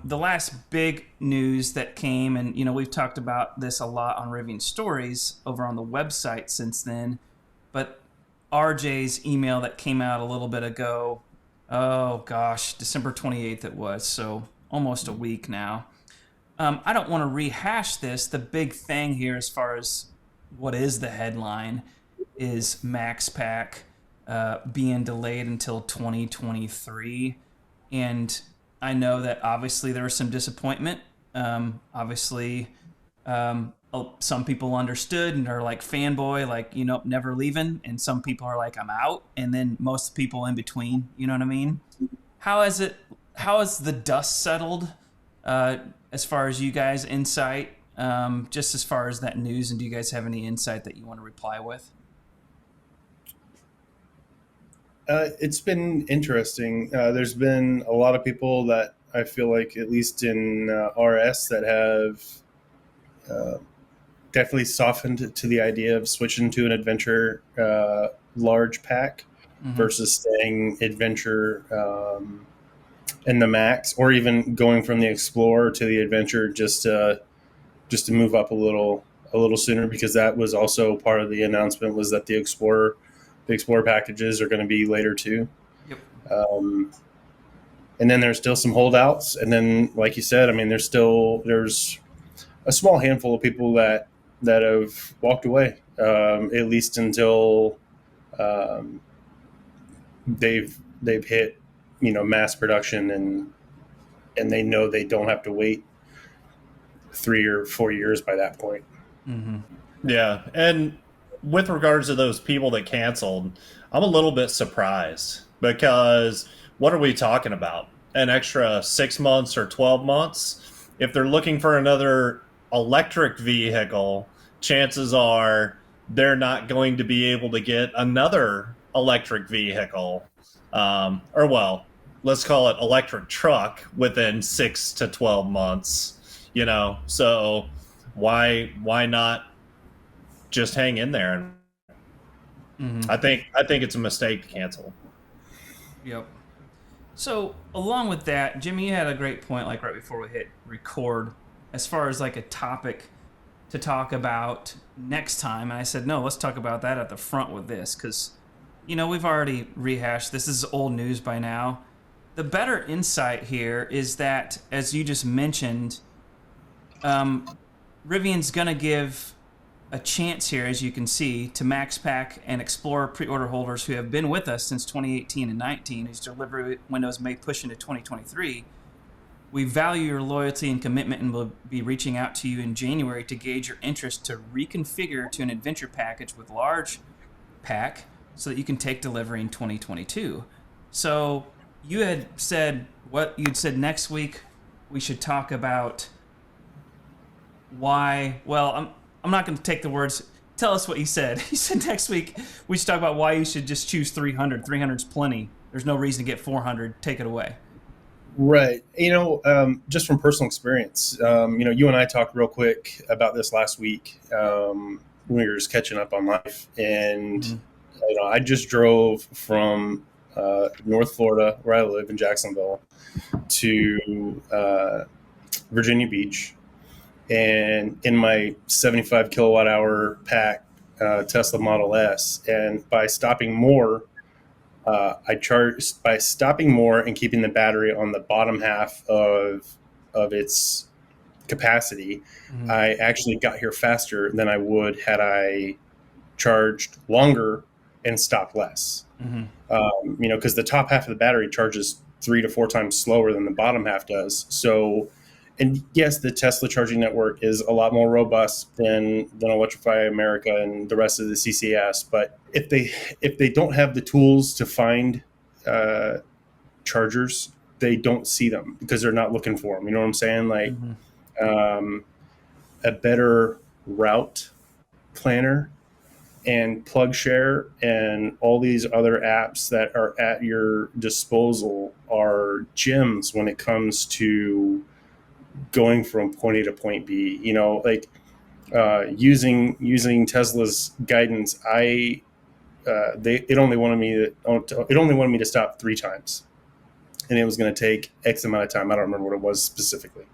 the last big news that came, and we've talked about this a lot on Rivian Stories over on the website since then, but RJ's email that came out a little bit ago, oh gosh, December 28th it was, so almost a week now. I don't want to rehash this. The big thing here, as far as what is the headline, is Max Pack being delayed until 2023. And I know that obviously there was some disappointment. Obviously, some people understood and are like fanboy, like, never leaving. And some people are like, I'm out. And then most people in between, you know what I mean? How has the dust settled as far as you guys' insight, just as far as that news? And do you guys have any insight that you want to reply with? It's been interesting. There's been a lot of people that I feel like, at least in RS, that have definitely softened to the idea of switching to an adventure large pack versus staying adventure in the Max, or even going from the Explorer to the Adventure just to move up a little sooner, because that was also part of the announcement, was that the Explorer packages are going to be later too. Yep. And then there's still some holdouts, and then, like you said, I mean, there's a small handful of people that have walked away, at least until they've hit mass production, and they know they don't have to wait 3 or 4 years by that point. Yeah, and with regards to those people that canceled, I'm a little bit surprised, because what are we talking about? An extra 6 months or 12 months? If they're looking for another electric vehicle, chances are they're not going to be able to get another electric vehicle, or well, let's call it electric truck, within 6 to 12 months. So why not just hang in there? I think it's a mistake to cancel. Yep. So along with that, Jimmy, you had a great point, like right before we hit record, as far as like a topic to talk about next time. And I said, no, let's talk about that at the front with this, because we've already rehashed this. This is old news by now. The better insight here is that, as you just mentioned, Rivian's going to give a chance here, as you can see, to Max Pack and Explorer pre-order holders who have been with us since 2018 and 19, whose delivery windows may push into 2023. We value your loyalty and commitment, and will be reaching out to you in January to gauge your interest to reconfigure to an adventure package with large pack so that you can take delivery in 2022. So you had said next week we should talk about why. Well, I'm not going to take the words. Tell us what you said. You said next week we should talk about why you should just choose 300. 300's plenty. There's no reason to get 400. Take it away. Right. Just from personal experience, you and I talked real quick about this last week when we were just catching up on life. And, I just drove from North Florida, where I live in Jacksonville, to Virginia Beach. And in my 75 kilowatt hour pack Tesla Model S, and by stopping more and keeping the battery on the bottom half of its capacity, I actually got here faster than I would had I charged longer and stopped less. Because the top half of the battery charges 3 to 4 times slower than the bottom half does. So, and yes, the Tesla charging network is a lot more robust than Electrify America and the rest of the CCS. But if they don't have the tools to find chargers, they don't see them because they're not looking for them. You know what I'm saying? Like a better route planner and PlugShare and all these other apps that are at your disposal are gems when it comes to going from point A to point B. Using Tesla's guidance, it only wanted me to stop 3 times. and it was going to take X amount of time. I don't remember what it was specifically.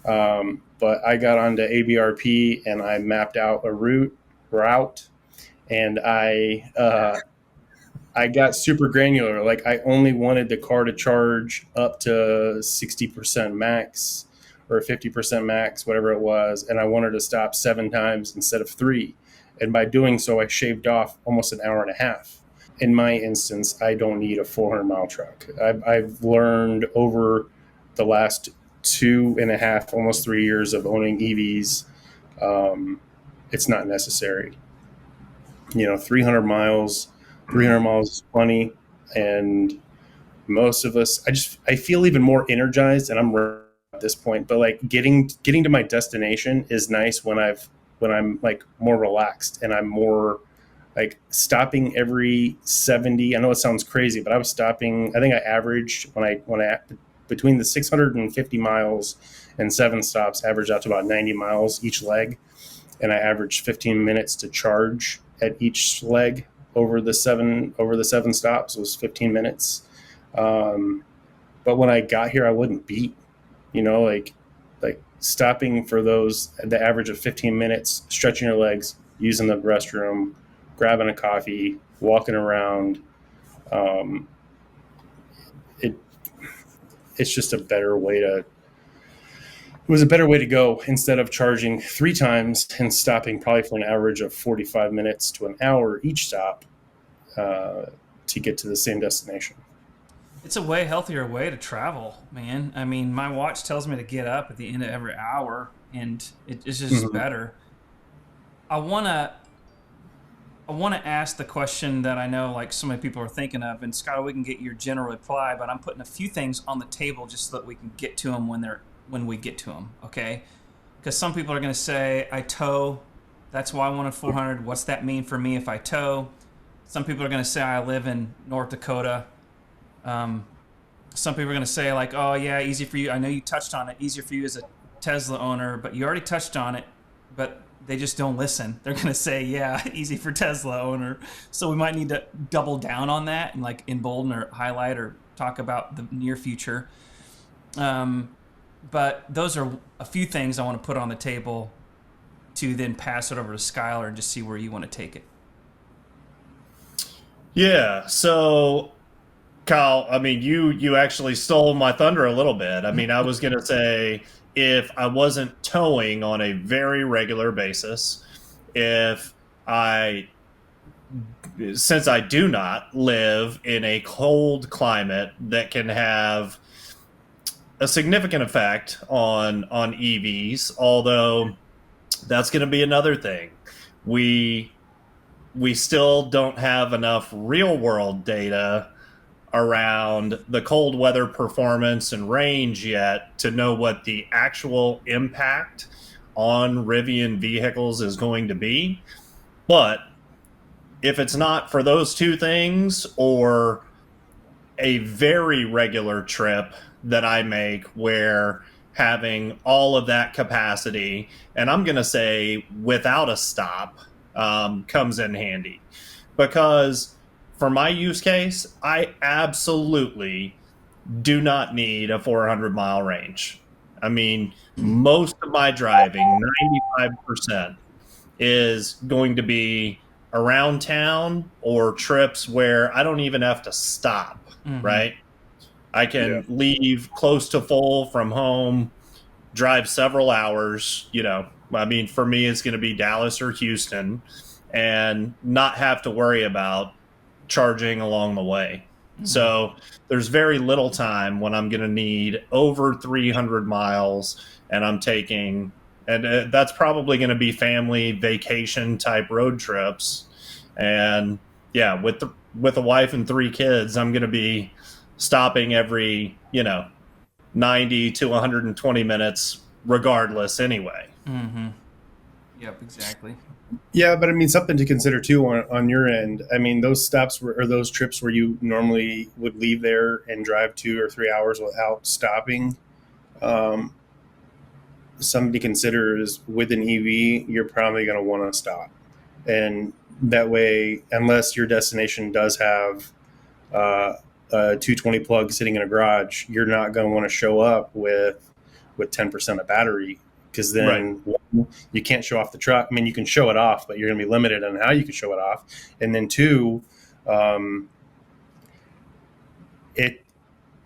But I got onto ABRP and I mapped out a route, and I got super granular. Like, I only wanted the car to charge up to 60% max or 50% max, whatever it was. And I wanted to stop 7 times instead of 3. And by doing so, I shaved off almost an hour and a half. In my instance, I don't need a 400-mile truck. I've learned over the last 2.5, almost 3 years of owning EVs, it's not necessary. 300 miles is plenty. And most of us, I feel even more energized, and I'm at this point, but like getting to my destination is nice when I'm like more relaxed, and I'm more like stopping every 70. I know it sounds crazy, but I was stopping, I think I averaged when I between the 650 miles and 7 stops, averaged out to about 90 miles each leg. And I averaged 15 minutes to charge at each leg over the seven stops. It was 15 minutes. But when I got here, I wouldn't beat, like stopping for the average of 15 minutes, stretching your legs, using the restroom, grabbing a coffee, walking around. It's just a better way to go, instead of charging 3 times and stopping probably for an average of 45 minutes to an hour each stop to get to the same destination. It's a way healthier way to travel, man. I mean, my watch tells me to get up at the end of every hour, and it's just better. I want to ask the question that I know like so many people are thinking of, and Scott, we can get your general reply, but I'm putting a few things on the table just so that we can get to them when we get to them, okay? Because some people are going to say, I tow, that's why I wanted 400. What's that mean for me if I tow? Some people are going to say, I live in North Dakota. Some people are going to say like, oh yeah, easy for you. I know you touched on it. Easier for you as a Tesla owner, but you already touched on it, but they just don't listen. They're going to say, yeah, easy for Tesla owner. So we might need to double down on that and like embolden or highlight or talk about the near future. But those are a few things I want to put on the table to then pass it over to Skylar and just see where you want to take it. Yeah. So, Kyle, I mean, you actually stole my thunder a little bit. I mean, I was going to say, if I wasn't towing on a very regular basis, since I do not live in a cold climate that can have a significant effect on EVs, although that's going to be another thing. We still don't have enough real world data around the cold weather performance and range yet to know what the actual impact on Rivian vehicles is going to be. But if it's not for those two things, or a very regular trip that I make where having all of that capacity, and I'm going to say without a stop, comes in handy. Because for my use case, I absolutely do not need a 400-mile range. I mean, most of my driving, 95%, is going to be around town or trips where I don't even have to stop, right? I can leave close to full from home, drive several hours, I mean, for me, it's going to be Dallas or Houston, and not have to worry about charging along the way. So there's very little time when I'm going to need over 300 miles, and I'm taking, and that's probably going to be family vacation type road trips. And yeah, with a wife and 3 kids, I'm going to be stopping every, 90 to 120 minutes regardless anyway. Yep, exactly. Yeah, but I mean, something to consider too on your end. I mean, those stops or those trips where you normally would leave there and drive 2 or 3 hours without stopping. Something to consider is with an EV, you're probably going to want to stop, and that way, unless your destination does have a a 220 plug sitting in a garage, you're not going to want to show up with 10% of battery, because then one, you can't show off the truck. I mean, you can show it off, but you're going to be limited on how you can show it off. And then two, it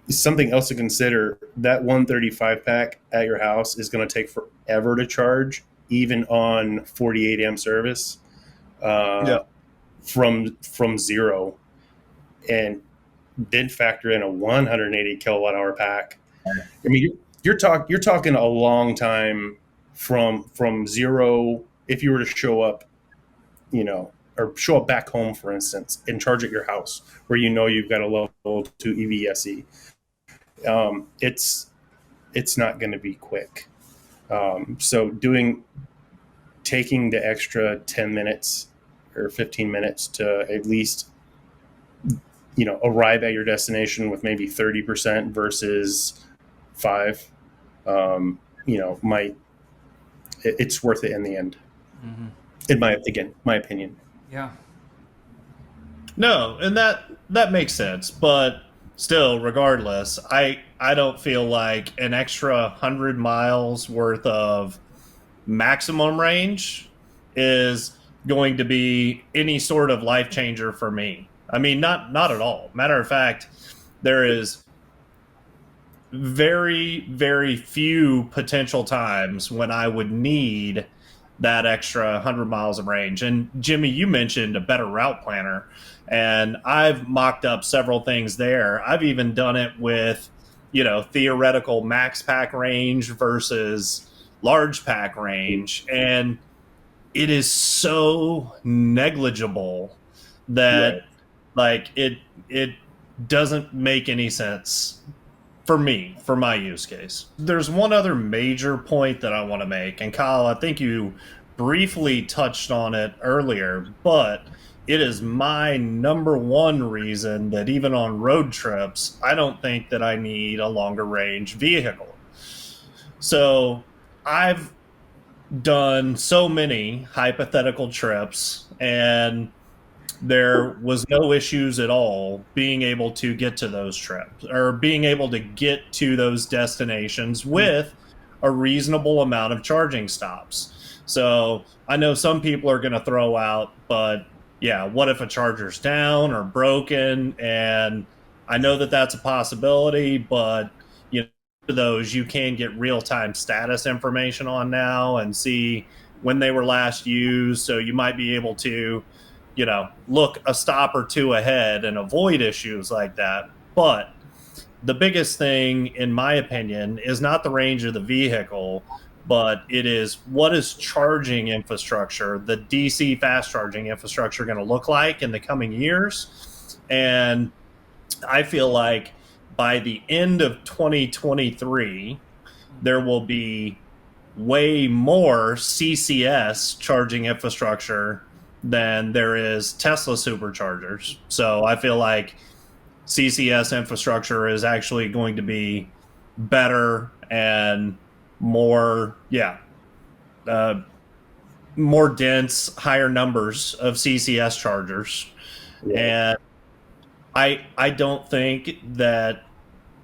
is something else to consider. That 135 pack at your house is going to take forever to charge, even on 48 amp service, from zero. And then factor in a 180 kilowatt hour pack. I mean, you're talking a long time from zero. If you were to show up, or show up back home, for instance, and charge at your house where you've got a level 2 EVSE, it's not going to be quick. So taking the extra 10 minutes or 15 minutes to at least arrive at your destination with maybe 30% versus 5, it's worth it in the end. Mm-hmm. In my opinion. Yeah. No, and that makes sense, but still, regardless, I don't feel like an extra 100 miles worth of maximum range is going to be any sort of life changer for me. I mean, not at all. Matter of fact, there is very, very few potential times when I would need that extra 100 miles of range. And Jimmy, you mentioned a better route planner, and I've mocked up several things there. I've even done it with, theoretical max pack range versus large pack range. And it is so negligible that it doesn't make any sense for me, for my use case. There's one other major point that I want to make, and Kyle, I think you briefly touched on it earlier, but it is my number one reason that even on road trips, I don't think that I need a longer range vehicle. So I've done so many hypothetical trips, and there was no issues at all being able to get to those trips or being able to get to those destinations with a reasonable amount of charging stops. So I know some people are going to throw out, but yeah, what if a charger's down or broken? And I know that that's a possibility, but those you can get real-time status information on now and see when they were last used. So you might be able to look a stop or two ahead and avoid issues like that. But the biggest thing, in my opinion, is not the range of the vehicle, but it is what is charging infrastructure, the DC fast charging infrastructure, going to look like in the coming years. And I feel like by the end of 2023, there will be way more CCS charging infrastructure than there is Tesla superchargers. So I feel like CCS infrastructure is actually going to be better and more dense, higher numbers of CCS chargers. Yeah. And I don't think that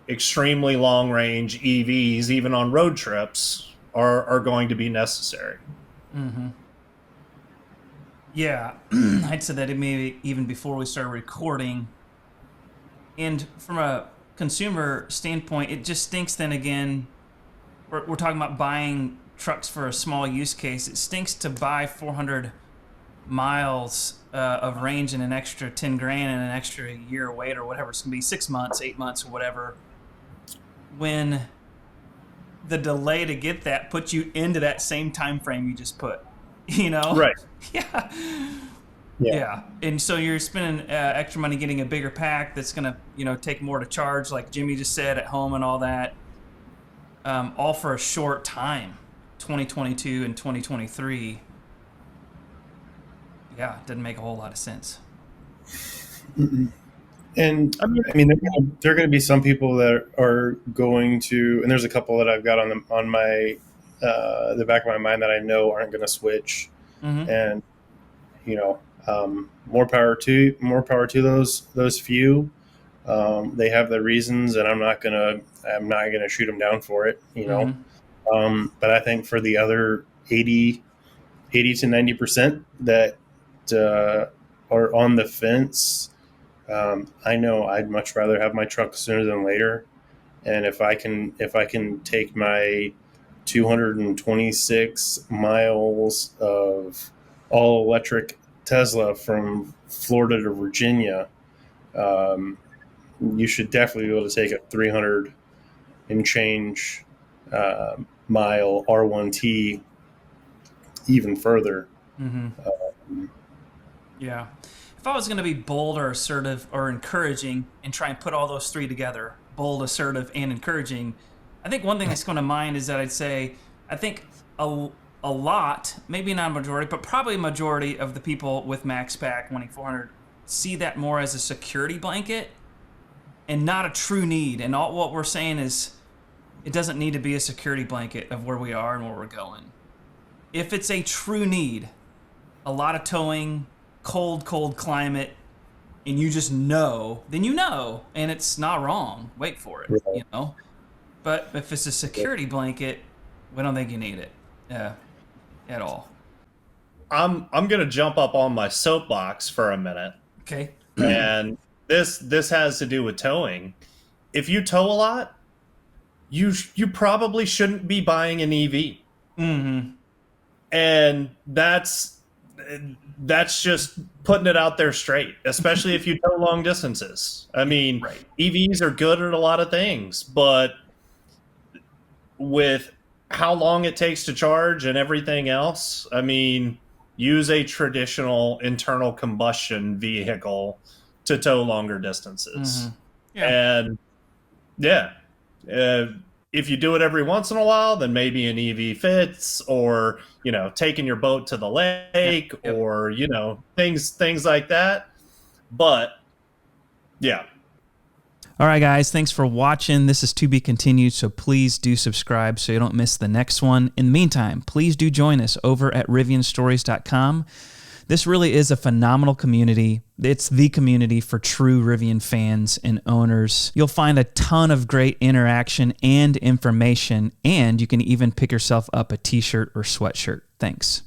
extremely long range EVs, even on road trips, are going to be necessary. Mm-hmm. Yeah, I'd said that maybe even before we started recording. And from a consumer standpoint, it just stinks then again. We're talking about buying trucks for a small use case. It stinks to buy 400 miles of range and an extra 10 grand and an extra year wait or whatever it's going to be, 6 months, 8 months, or whatever, when the delay to get that puts you into that same time frame you just put. Right. Yeah. And so you're spending extra money getting a bigger pack that's going to, take more to charge, like Jimmy just said, at home and all that, all for a short time, 2022 and 2023. Yeah, it doesn't make a whole lot of sense. And I mean, there are going to be some people that are going to, and there's a couple that I've got on my the back of my mind that I know aren't going to switch. Mm-hmm. And more power to those few. They have their reasons, and I'm not gonna shoot them down for it, you know. But I think for the other 80 to 90% that are on the fence, I know I'd much rather have my truck sooner than later. And if I can take my 226 miles of all electric Tesla from Florida to Virginia, you should definitely be able to take a 300 and change mile R1T even further. Yeah. If I was going to be bold or assertive or encouraging and try and put all those three together, bold, assertive, and encouraging, I think one thing that's going to mind is that I'd say I think a lot, maybe not a majority, but probably a majority of the people with MaxPack wanting 400 see that more as a security blanket and not a true need. And all what we're saying is it doesn't need to be a security blanket of where we are and where we're going. If it's a true need, a lot of towing, cold climate, and you just know, then you know, and it's not wrong. Wait for it, you know. But if it's a security blanket, we don't think you need it at all. I'm gonna jump up on my soapbox for a minute. Okay. And this has to do with towing. If you tow a lot, you probably shouldn't be buying an EV. And that's just putting it out there straight, especially if you tow long distances. I mean, EVs are good at a lot of things, but with how long it takes to charge and everything else, I mean, use a traditional internal combustion vehicle to tow longer distances. And if you do it every once in a while, then maybe an EV fits, or, you know, taking your boat to the lake, or, you know, things like that. But yeah. All right, guys, thanks for watching. This is to be continued, so please do subscribe so you don't miss the next one. In the meantime, please do join us over at rivianstories.com. This really is a phenomenal community. It's the community for true Rivian fans and owners. You'll find a ton of great interaction and information, and you can even pick yourself up a t-shirt or sweatshirt. Thanks.